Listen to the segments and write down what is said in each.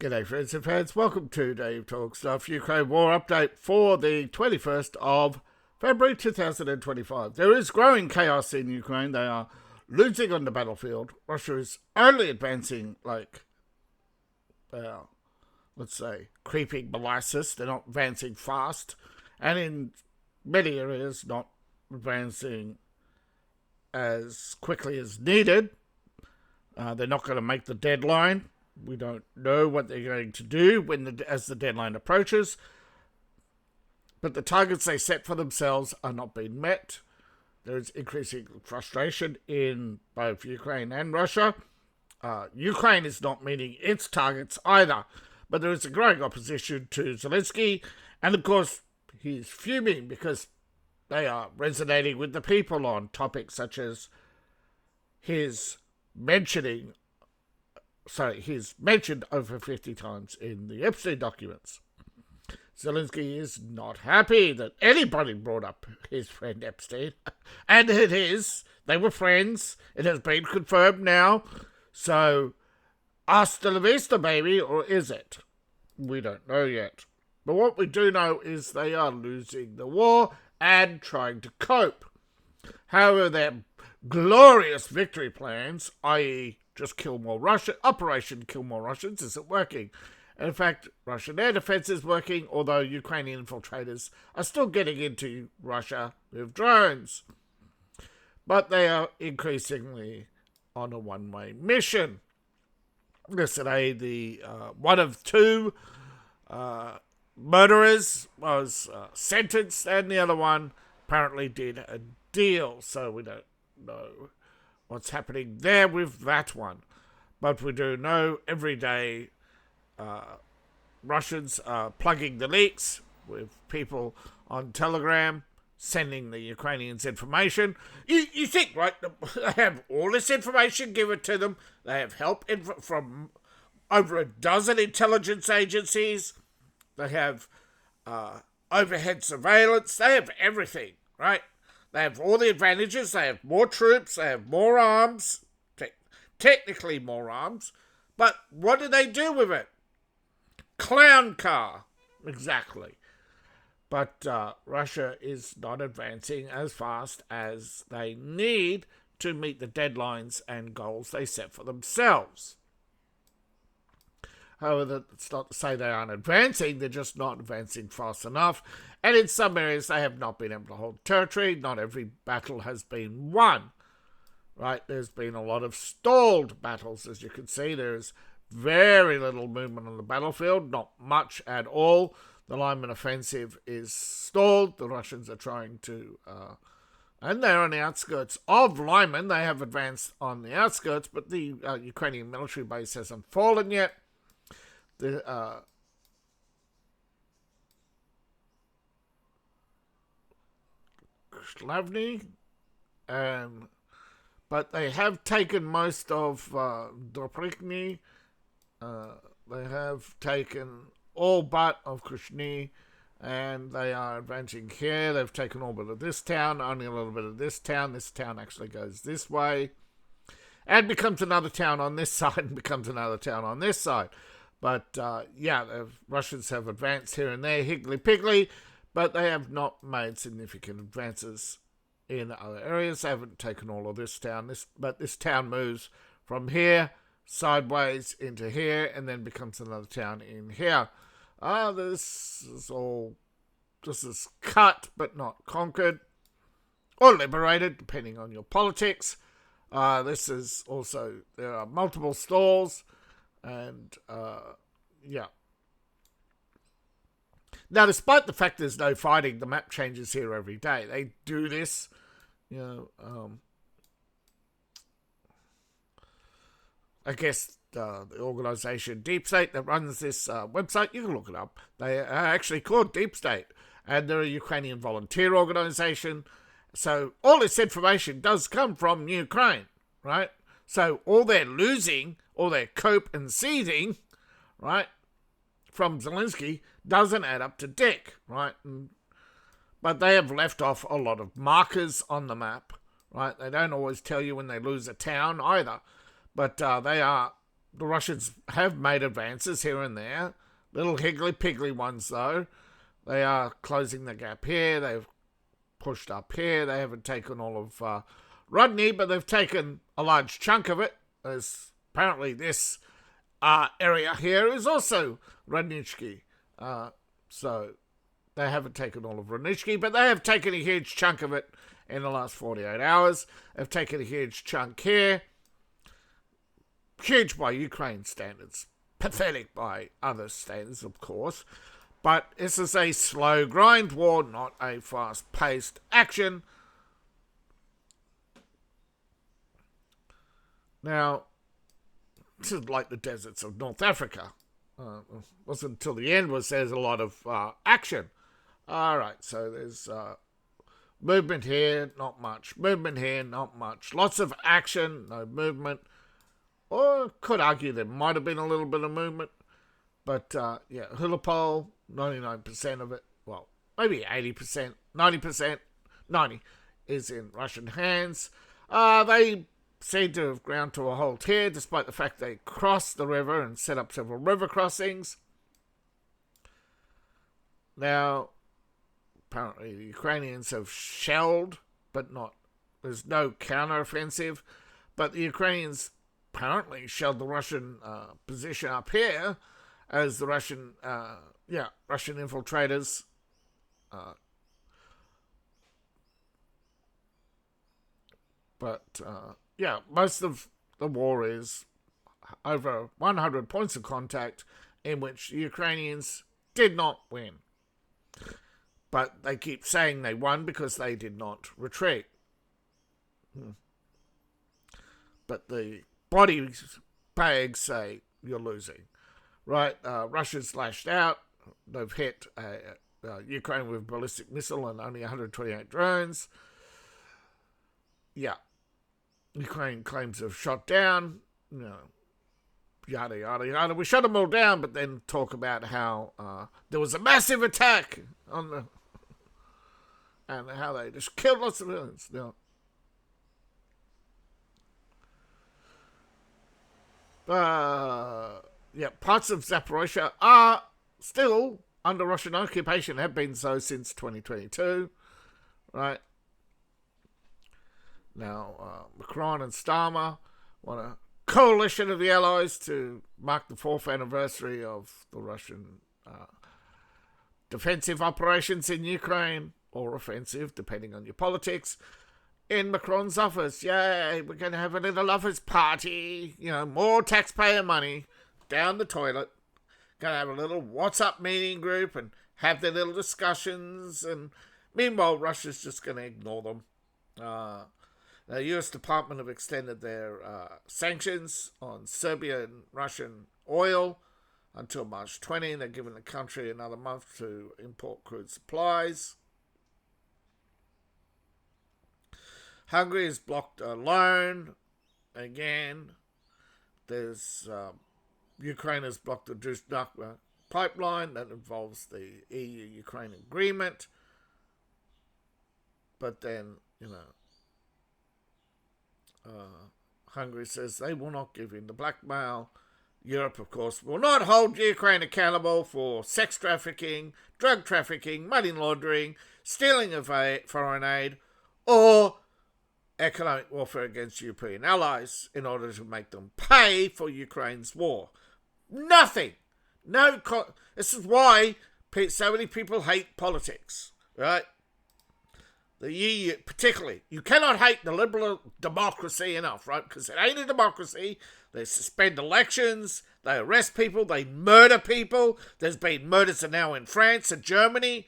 G'day friends and fans, welcome to Dave Talks Stuff Ukraine War Update for the 21st of February 2025. There is growing chaos in Ukraine. They are losing on the battlefield. Russia is only advancing like, let's say, creeping molasses. They're not advancing fast. And in many areas, not advancing as quickly as needed. They're not going to make the deadline. We don't know what they're going to do as the deadline approaches. But the targets they set for themselves are not being met. There is increasing frustration in both Ukraine and Russia. Ukraine is not meeting its targets either. But there is a growing opposition to Zelensky. And of course, he's fuming because they are resonating with the people on topics such as he's mentioned over 50 times in the Epstein documents. Zelensky is not happy that anybody brought up his friend Epstein. And it is. They were friends. It has been confirmed now. So, hasta la vista, baby, or is it? We don't know yet. But what we do know is they are losing the war and trying to cope. However, their glorious victory plans, i.e., just kill more Russians, Operation Kill More Russians, isn't working. And in fact, Russian air defense is working, although Ukrainian infiltrators are still getting into Russia with drones. But they are increasingly on a one-way mission. Yesterday, the one of two murderers was sentenced, and the other one apparently did a deal, so we don't know what's happening there with that one. But we do know every day Russians are plugging the leaks with people on Telegram sending the Ukrainians information. You think, right, they have all this information given to them. They have help from over a dozen intelligence agencies. They have overhead surveillance. They have everything, right? They have all the advantages. They have more troops. They have more arms. Technically more arms. But what do they do with it? Clown car. Exactly. But Russia is not advancing as fast as they need to meet the deadlines and goals they set for themselves. However, it's not to say they aren't advancing, they're just not advancing fast enough. And in some areas, they have not been able to hold territory. Not every battle has been won. Right? There's been a lot of stalled battles, as you can see. There's very little movement on the battlefield, not much at all. The Lyman offensive is stalled. The Russians are trying to... and they're on the outskirts of Lyman. They have advanced on the outskirts, but the Ukrainian military base hasn't fallen yet. The Slavny, but they have taken most of Dobrikny. They have taken all but of Krishny, and they are advancing here. They've taken all but of this town, only a little bit of this town. This town actually goes this way, and becomes another town on this side, and becomes another town on this side. But, the Russians have advanced here and there, higgly-piggly, but they have not made significant advances in other areas. They haven't taken all of this town, but this town moves from here, sideways into here, and then becomes another town in here. This is cut, but not conquered, or liberated, depending on your politics. This is also, there are multiple stalls. And, Now, despite the fact there's no fighting, the map changes here every day. They do this, I guess the organisation Deep State that runs this website, you can look it up. They are actually called Deep State, and they're a Ukrainian volunteer organisation. So all this information does come from Ukraine, right? So all they're losing, all their cope and seething, right, from Zelensky doesn't add up to dick, right? But they have left off a lot of markers on the map, right? They don't always tell you when they lose a town either. But they are the Russians have made advances here and there. Little higgly-piggly ones, though. They are closing the gap here. They've pushed up here. They haven't taken all of Rodney, but they've taken a large chunk of it. As apparently this area here is also Rodnitsky. So they haven't taken all of Rodnitsky, but they have taken a huge chunk of it in the last 48 hours. They've taken a huge chunk here. Huge by Ukraine standards. Pathetic by other standards, of course. But this is a slow grind war, not a fast-paced action. Now, this is like the deserts of North Africa. It wasn't until the end there's a lot of action. All right, so there's movement here, not much. Movement here, not much. Lots of action, no movement. Or could argue there might have been a little bit of movement. But, yeah, Hulipol, 99% of it, well, maybe 80%, 90%, 90% is in Russian hands. They seem to have ground to a halt here, despite the fact they crossed the river and set up several river crossings. Now, apparently the Ukrainians have shelled, but not, there's no counter-offensive, but the Ukrainians apparently shelled the Russian position up here, as the Russian infiltrators most of the war is over 100 points of contact in which the Ukrainians did not win. But they keep saying they won because they did not retreat. But the body bags say you're losing. Right, Russia's lashed out. They've hit Ukraine with a ballistic missile and only 128 drones. Yeah. Ukraine claims to have shot down. Yada, yada, yada. We shot them all down, but then talk about how there was a massive attack on and how they just killed lots of civilians. Parts of Zaporozhye are still under Russian occupation, have been so since 2022, right? Now, Macron and Starmer want a coalition of the Allies to mark the 4th anniversary of the Russian defensive operations in Ukraine, or offensive, depending on your politics, in Macron's office. Yay, we're going to have a little office party, more taxpayer money down the toilet. Going to have a little WhatsApp meeting group and have their little discussions, and meanwhile Russia's just going to ignore them. The US Department have extended their sanctions on Serbian and Russian oil until March 20. They're giving the country another month to import crude supplies. Hungary has blocked a loan. Again, there's Ukraine has blocked the Druzhba pipeline that involves the EU-Ukraine agreement. But then, Hungary says they will not give in to blackmail. Europe, of course, will not hold Ukraine accountable for sex trafficking, drug trafficking, money laundering, stealing of foreign aid, or economic warfare against European allies in order to make them pay for Ukraine's war. Nothing. This is why so many people hate politics, right? The EU, particularly. You cannot hate the liberal democracy enough, right? Because it ain't a democracy. They suspend elections. They arrest people. They murder people. There's been murders now in France and Germany.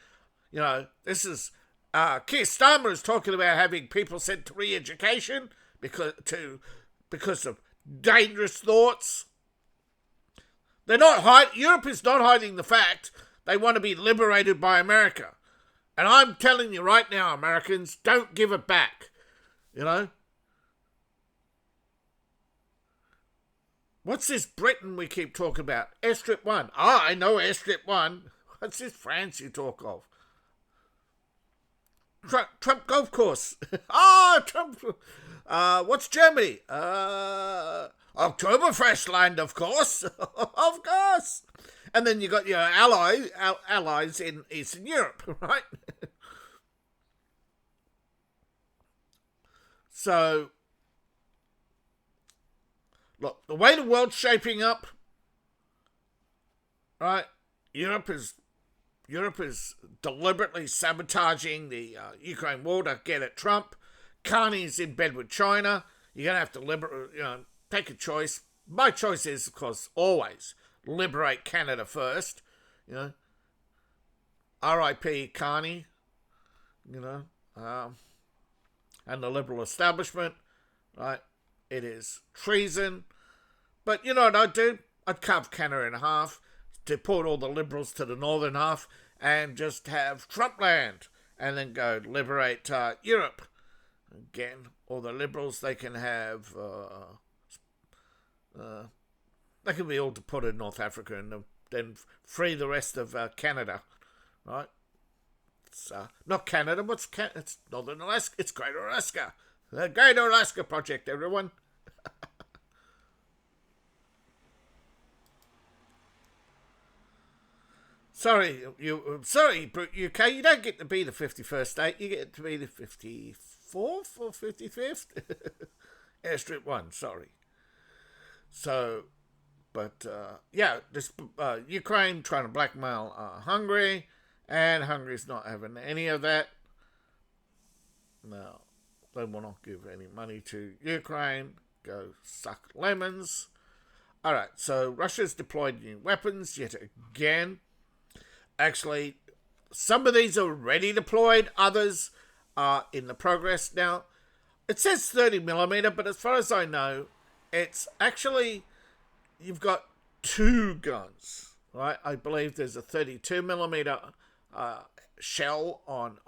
This is... Keir Starmer is talking about having people sent to re-education because of dangerous thoughts. Europe is not hiding the fact they want to be liberated by America. And I'm telling you right now, Americans, don't give it back. What's this Britain we keep talking about? Airstrip 1. I know Airstrip 1. What's this France you talk of? Trump golf course. Trump. What's Germany? Oktoberfest land, of course. Of course. And then you got your allies in Eastern Europe, right? So, look, the way the world's shaping up, right? Europe is deliberately sabotaging the Ukraine war to get at Trump. Carney's in bed with China. You're gonna have to take a choice. My choice is, of course, always liberate Canada first. You know, R.I.P. Carney. You know, and the liberal establishment. Right, it is treason. But you know what I'd do? I'd carve Canada in half, deport all the liberals to the northern half, and just have Trump land, and then go liberate Europe. Again, all the liberals, they can have, they can be all deported in North Africa, and then free the rest of Canada, right? It's not Canada, but it's Northern Alaska. It's Greater Alaska. The Greater Alaska Project, everyone. Sorry, UK. You don't get to be the 51st state. You get to be the 54th or 55th. Airstrip 1. Sorry. So, but this Ukraine trying to blackmail Hungary, and Hungary's not having any of that. No, they will not give any money to Ukraine. Go suck lemons. All right. So Russia's deployed new weapons yet again. Actually, some of these are already deployed. Others are in the progress now. It says 30mm, but as far as I know, it's actually, you've got two guns, right? I believe there's a 32mm shell on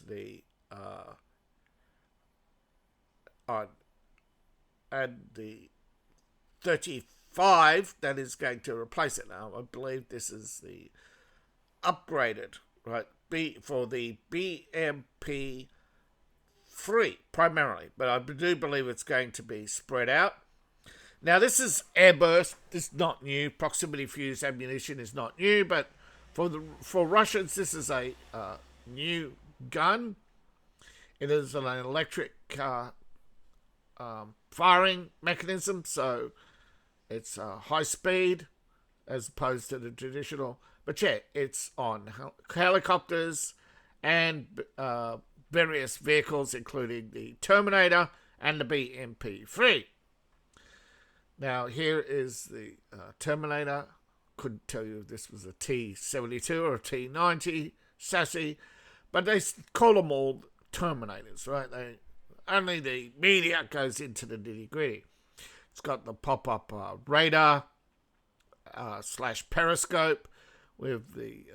the and the 35 that is going to replace it now. I believe this is the upgraded, right? For the BMP3 primarily, but I do believe it's going to be spread out. Now, this is airburst. This is not new. Proximity fused ammunition is not new, but for Russians, this is a new gun. It is an electric firing mechanism, so it's high speed as opposed to the traditional. But yeah, it's on helicopters and various vehicles, including the Terminator and the BMP3. Now, here is the Terminator. Couldn't tell you if this was a T-72 or a T-90 chassis, but they call them all Terminators, right? Only the media goes into the nitty-gritty. It's got the pop-up radar / periscope with the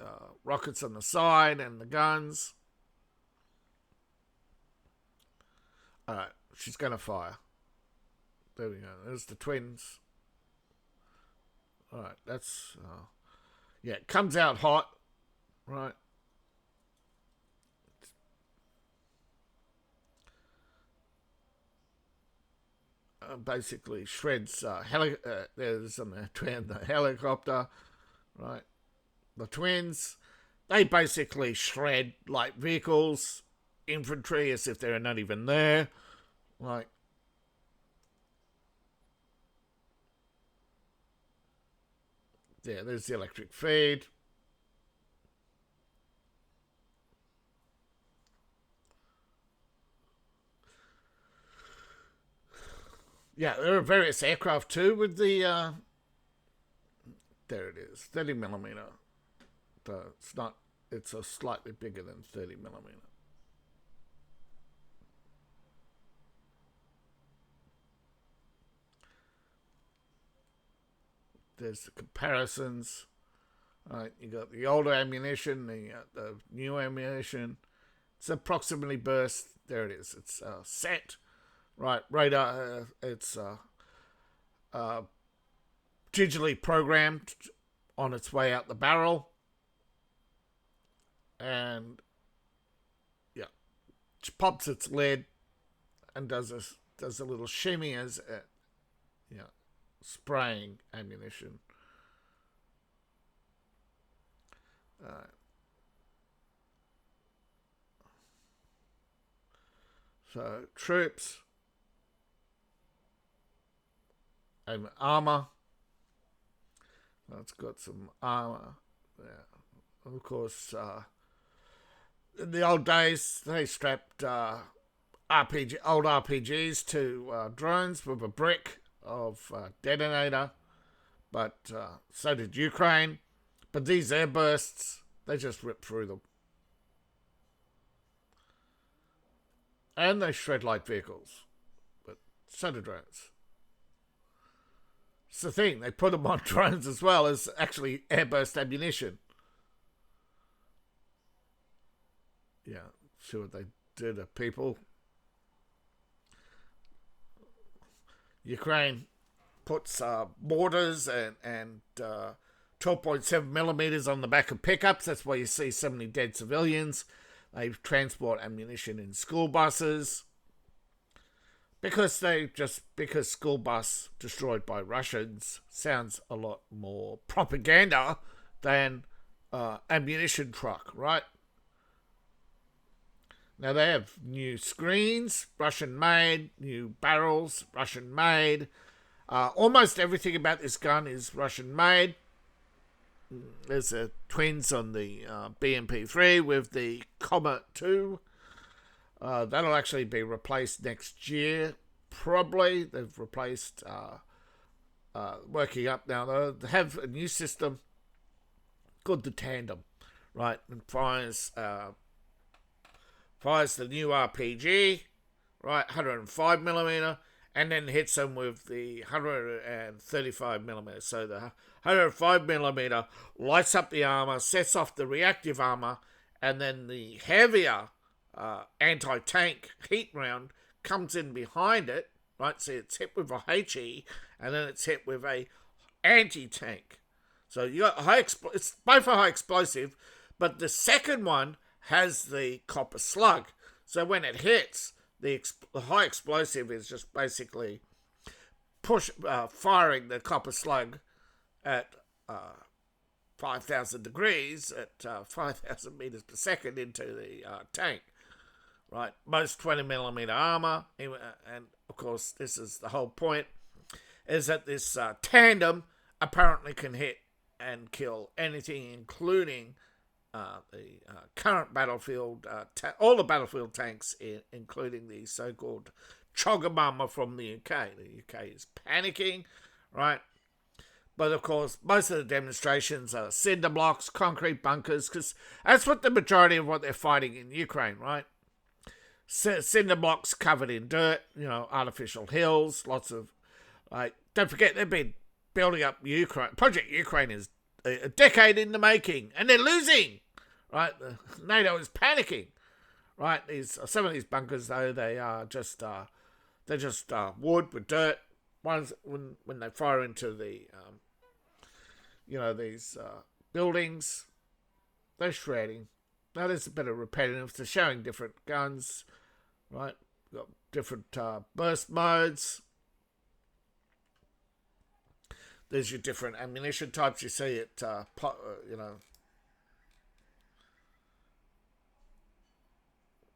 rockets on the side and the guns. Alright, she's going to fire. There we go. There's the twins. Alright, that's... yeah, it comes out hot. Right. Basically shreds there's on the helicopter. Right. The twins, they basically shred like vehicles, infantry, as if they're not even there. Like, yeah, there's the electric feed. Yeah, there are various aircraft too with the there it is, 30mm. It's not. It's a slightly bigger than 30mm. There's the comparisons. Right, you got the older ammunition, the new ammunition. It's approximately burst. There it is. It's set. Right, radar. It's digitally programmed on its way out the barrel. And yeah, pops its lid and does a little shimmy as it, spraying ammunition. So troops and armor. It's got some armor. Yeah. Of course, in the old days, they strapped old RPGs to drones with a brick of detonator, but so did Ukraine. But these airbursts, they just rip through them. And they shred like vehicles, but so do drones. It's the thing, they put them on drones as well as actually airburst ammunition. Yeah, see what they do to people. Ukraine puts mortars and 12.7 millimeters on the back of pickups. That's why you see so many dead civilians. They transport ammunition in school buses. Because school bus destroyed by Russians sounds a lot more propaganda than ammunition truck, right? Now they have new screens, Russian made, new barrels, Russian made. Almost everything about this gun is Russian made. There's a twins on the BMP3 with the Comet 2. That'll actually be replaced next year, probably. They've replaced, working up now. They have a new system called the Tandem, right? And fires the new RPG, right, 105 millimeter, and then hits them with the 135 millimeter. So the 105 millimeter lights up the armor, sets off the reactive armor, and then the heavier anti-tank heat round comes in behind it, right? So it's hit with a HE, and then it's hit with a anti-tank. So you got it's both a high explosive, but the second one has the copper slug. So when it hits, the high explosive is just basically firing the copper slug at 5,000 degrees at 5,000 meters per second into the tank. Right, most 20 millimeter armor, and of course, this is the whole point, is that this tandem apparently can hit and kill anything, including the current battlefield, all the battlefield tanks, including the so-called Choggamama from the UK. The UK is panicking, right? But of course, most of the demonstrations are cinder blocks, concrete bunkers, because that's what the majority of what they're fighting in Ukraine, right? Cinder blocks covered in dirt, artificial hills, lots of, don't forget, they've been building up Ukraine. Project Ukraine is a decade in the making, and they're losing, right? NATO is panicking, right? Some of these bunkers, though, they are just, they're just wood with dirt. Ones, when they fire into the, these buildings, they're shredding. Now, there's a bit of repetitive. They're showing different guns, right? Got different burst modes. There's your different ammunition types. You see it, there's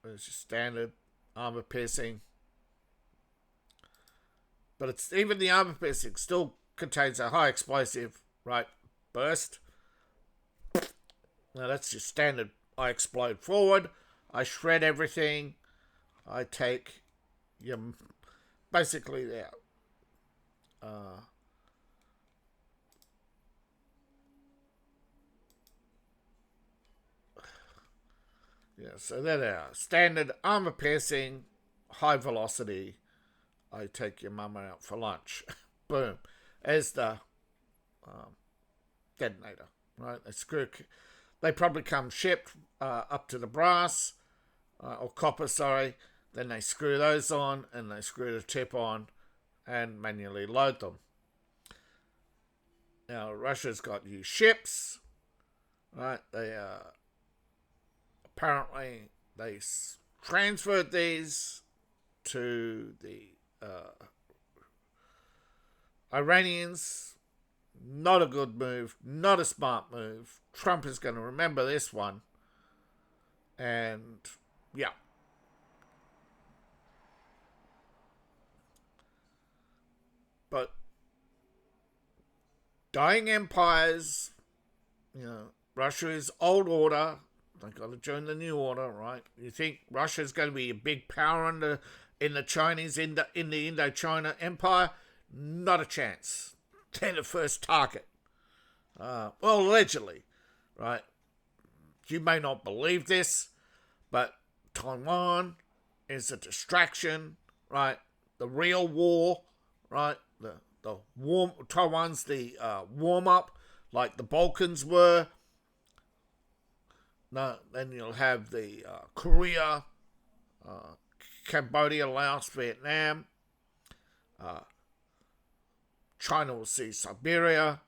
your standard armor piercing. But it's even the armor piercing still contains a high explosive, right, burst. Now, that's your standard. I explode forward, I shred everything, I take your, basically there. So there they are. Standard armor piercing, high velocity, I take your mama out for lunch. Boom. As the detonator, right? They probably come shipped up to the brass, or copper, sorry. Then they screw those on, and they screw the tip on, and manually load them. Now, Russia's got new ships, right? They apparently they transferred these to the Iranians, not a good move, not a smart move. Trump is going to remember this one. And, yeah. But dying empires, Russia is old order. They got to join the new order, right? You think Russia's going to be a big power in the Chinese in the Indochina Empire? Not a chance. They're the first target. Well, allegedly, right? You may not believe this, but Taiwan is a distraction, right? The real war, right? The warm Taiwan's the warm up, like the Balkans were. No, then you'll have the Korea, Cambodia, Laos, Vietnam. China will see Siberia.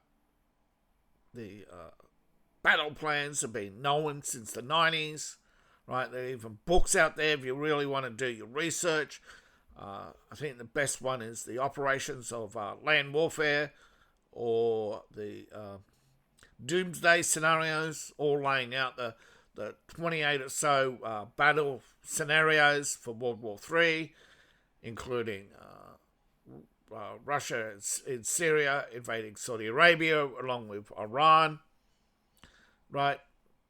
The battle plans have been known since the 90s, right? There are even books out there if you really want to do your research. I think the best one is the operations of land warfare, or the doomsday scenarios, all laying out the 28 or so battle scenarios for World War III, including Russia in Syria invading Saudi Arabia along with Iran, right?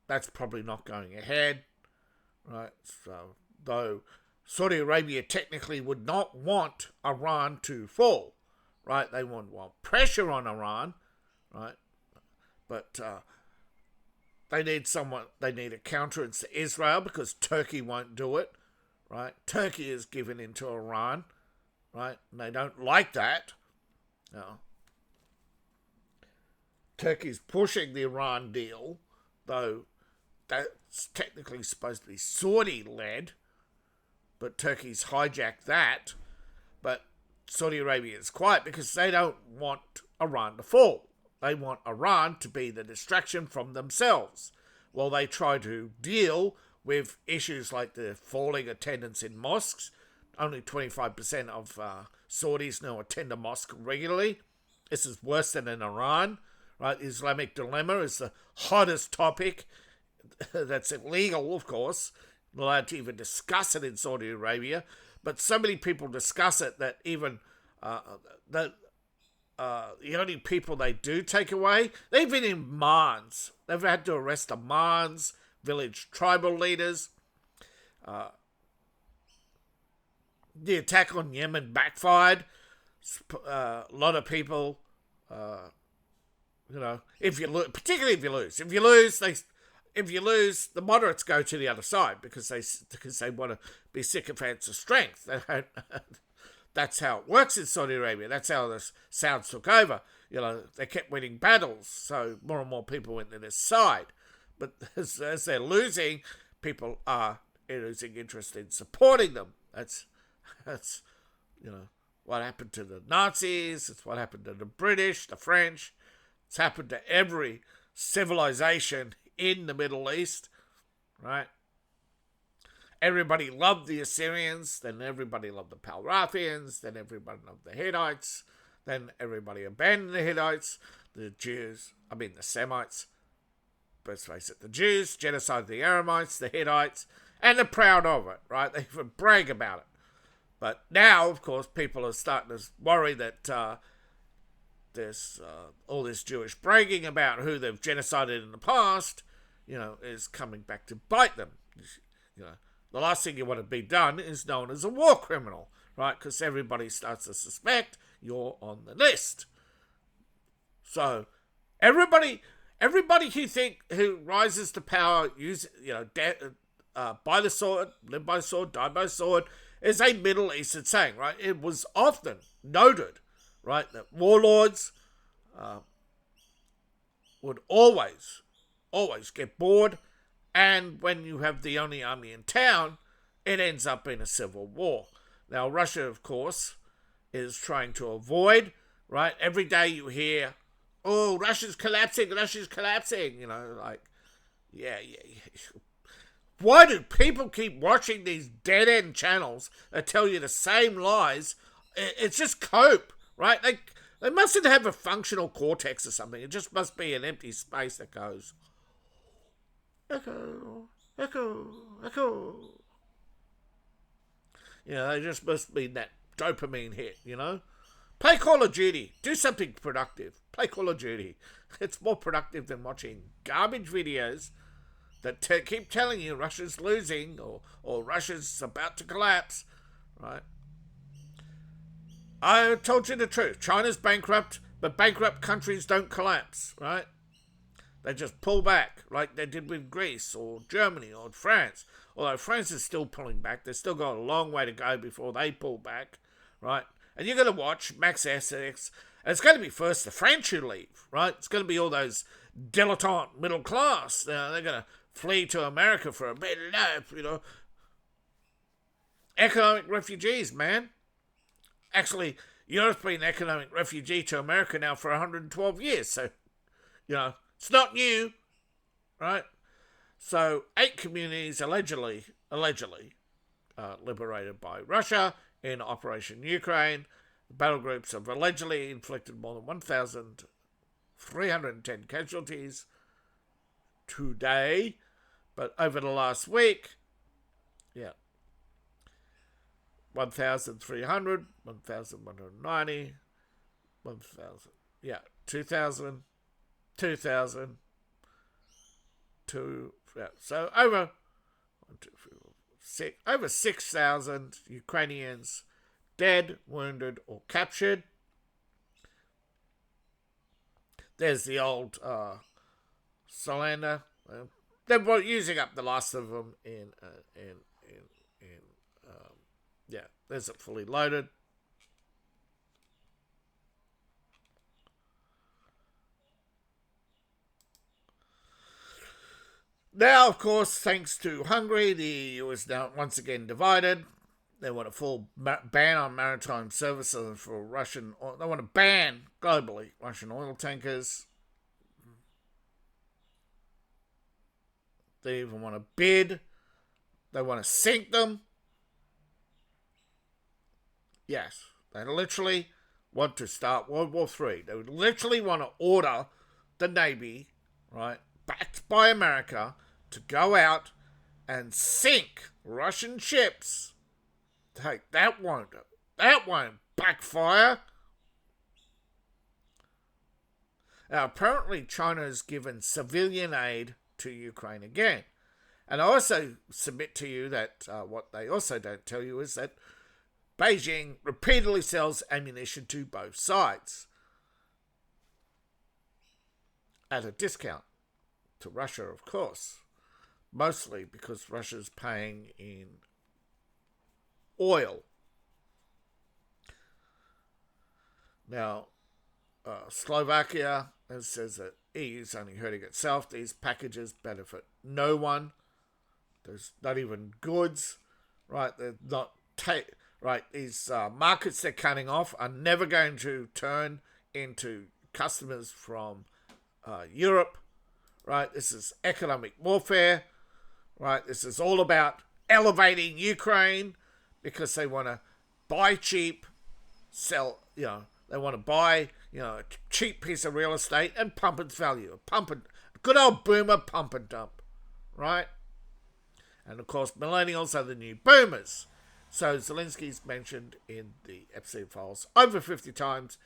That's probably not going ahead, right? So, though Saudi Arabia technically would not want Iran to fall, right? They want pressure on Iran, right? But they need a counter to Israel because Turkey won't do it, right? Turkey is given into Iran, right? And they don't like that. Turkey's pushing the Iran deal, though that's technically supposed to be Saudi-led, but Turkey's hijacked that. But Saudi Arabia is quiet because they don't want Iran to fall. They want Iran to be the distraction from themselves, while they try to deal with issues like the falling attendance in mosques. Only 25% of Saudis now attend a mosque regularly. This is worse than in Iran, right? The Islamic dilemma is the hottest topic. That's illegal, of course. Not allowed to even discuss it in Saudi Arabia. But so many people discuss it that even the only people they do take away, they've been in Mans. They've had to arrest the Mans village tribal leaders. The attack on Yemen backfired. A lot of people, particularly if you lose, the moderates go to the other side because they want to be sycophants of strength. That's how it works in Saudi Arabia. That's how the Saudis took over. They kept winning battles, so more and more people went to their side. But as they're losing, people are losing interest in supporting them. That's what happened to the Nazis. It's what happened to the British, the French. It's happened to every civilization in the Middle East, right? Everybody loved the Assyrians, then everybody loved the Palrathians, then everybody loved the Hittites, then everybody abandoned the Hittites, the Semites. Let's face it, the Jews genocided the Aramites, the Hittites, and they're proud of it, right? They even brag about it. But now, of course, people are starting to worry that there's all this Jewish bragging about who they've genocided in the past, is coming back to bite them. The last thing you want to be done is known as a war criminal, right? Because everybody starts to suspect you're on the list. So everybody who rises to power, by the sword, live by the sword, die by the sword, is a Middle Eastern saying, right? It was often noted, right, that warlords would always get bored, and when you have the only army in town, it ends up in a civil war. Now, Russia, of course, is trying to avoid, right? Every day you hear, oh, Russia's collapsing. Yeah. Why do people keep watching these dead-end channels that tell you the same lies? It's just cope, right? They mustn't have a functional cortex or something. It just must be an empty space that goes echo, echo, echo. They just must be that dopamine hit, Play Call of Duty. Do something productive. Play Call of Duty. It's more productive than watching garbage videos that keep telling you Russia's losing or Russia's about to collapse, right? I told you the truth. China's bankrupt, but bankrupt countries don't collapse, right? They just pull back like they did with Greece or Germany or France. Although France is still pulling back. They've still got a long way to go before they pull back, right? And you're going to watch Max Essex. And it's going to be first the French who leave, right? It's going to be all those dilettante middle class. They're going to flee to America for a better life, Economic refugees, man. Actually, Europe's been an economic refugee to America now for 112 years. So, it's not new, right? So, 8 communities allegedly liberated by Russia in Operation Ukraine. The battle groups have allegedly inflicted more than 1,310 casualties today. But over the last week, 1,300, 1,190, 1,000, 2,000, 2,000, so over 6,000 Ukrainians dead, wounded, or captured. There's the old Salander. They're using up the last of them there's it fully loaded. Now, of course, thanks to Hungary, the EU is now once again divided. They want a full ban on maritime services for Russian oil. They want to ban globally Russian oil tankers. They even want to bid. They want to sink them. Yes, they literally want to start World War III. They would literally want to order the Navy, right, backed by America, to go out and sink Russian ships. That won't backfire. Now, apparently China has given civilian aid to Ukraine again. And I also submit to you that what they also don't tell you is that Beijing repeatedly sells ammunition to both sides at a discount to Russia, of course, mostly because Russia's paying in oil. Now, Slovakia says that EU's only hurting itself. These packages benefit no one. There's not even goods, right? They're not right. These markets they're cutting off are never going to turn into customers from Europe, right? This is economic warfare, right? This is all about elevating Ukraine because they want to buy cheap, sell, they want to buy, a cheap piece of real estate and pump its value. Good old boomer pump and dump, right? And of course, millennials are the new boomers. So Zelensky's mentioned in the Epstein files over 50 times.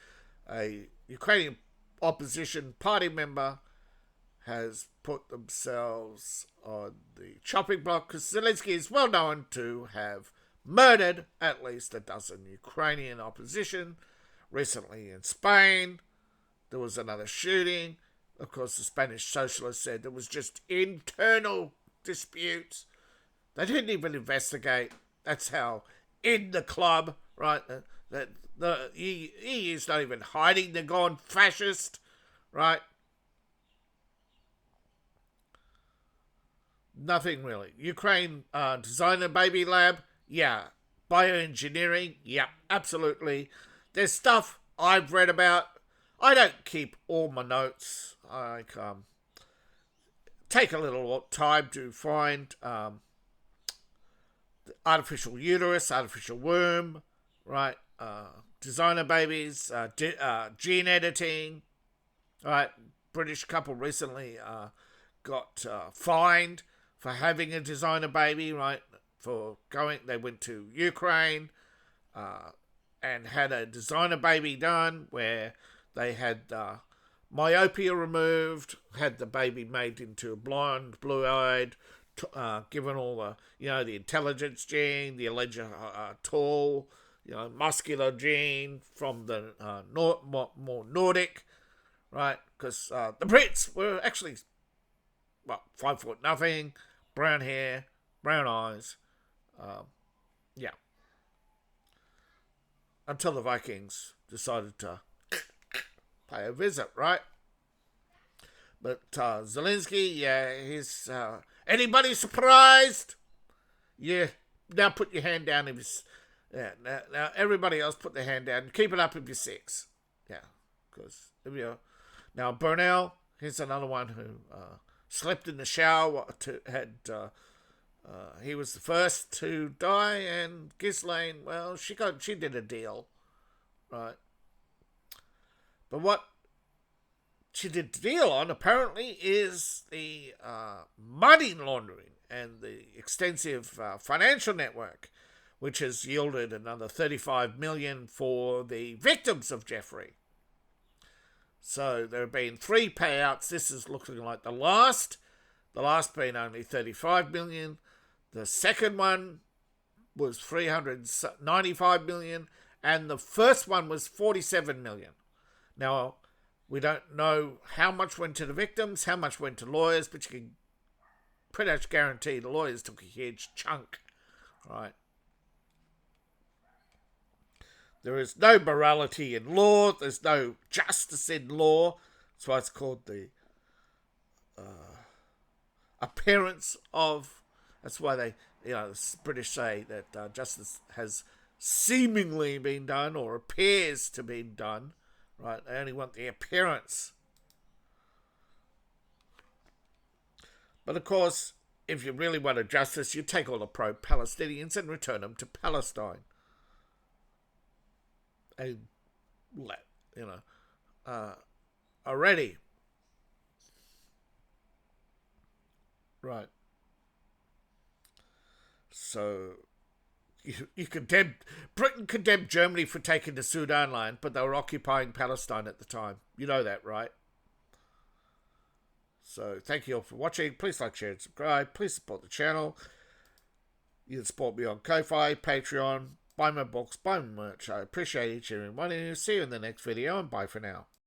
A Ukrainian opposition party member has put themselves on the chopping block because Zelensky is well known to have murdered at least a dozen Ukrainian opposition. Recently in Spain, there was another shooting. Of course, the Spanish socialists said there was just internal disputes. They didn't even investigate. That's how in the club, right? The EU's not even hiding. They're gone fascist, right? Nothing really. Ukraine design a baby lab? Yeah. Bioengineering? Yeah, absolutely. There's stuff I've read about. I don't keep all my notes. I take a little time to find artificial uterus, artificial womb, right? designer babies, gene editing. All right, British couple recently got fined for having a designer baby. Right, they went to Ukraine and had a designer baby done where they had myopia removed, had the baby made into a blonde, blue-eyed, given all the intelligence gene, the alleged tall, muscular gene from the more Nordic, right? Because the Brits were actually 5'0", brown hair, brown eyes, yeah. Until the Vikings decided to pay a visit, right? But Zelensky, yeah, he's anybody surprised? Yeah, now put your hand down if you. Now everybody else put their hand down. Keep it up if you're 6. Yeah, because if you're now Burnell, here's another one who slept in the shower. He was the first to die, and Ghislaine, well, she did a deal, right? But what she did the deal on apparently is the money laundering and the extensive financial network, which has yielded another $35 million for the victims of Jeffrey. So there have been 3 payouts. This is looking like the last being only $35 million. The second one was $395 million, and the first one was $47 million. Now, we don't know how much went to the victims, how much went to lawyers, but you can pretty much guarantee the lawyers took a huge chunk, right? There is no morality in law. There's no justice in law. That's why it's called the appearance of. That's why the British say that justice has seemingly been done or appears to be done. Right? They only want the appearance. But of course, if you really wanted justice, you take all the pro-Palestinians and return them to Palestine. And already. Right. So Britain condemned Germany for taking the Sudan line, but they were occupying Palestine at the time. You know that, right? So thank you all for watching. Please like, share, and subscribe. Please support the channel. You can support me on Ko-Fi, Patreon, buy my books, buy my merch. I appreciate each and every one of you. See you in the next video, and bye for now.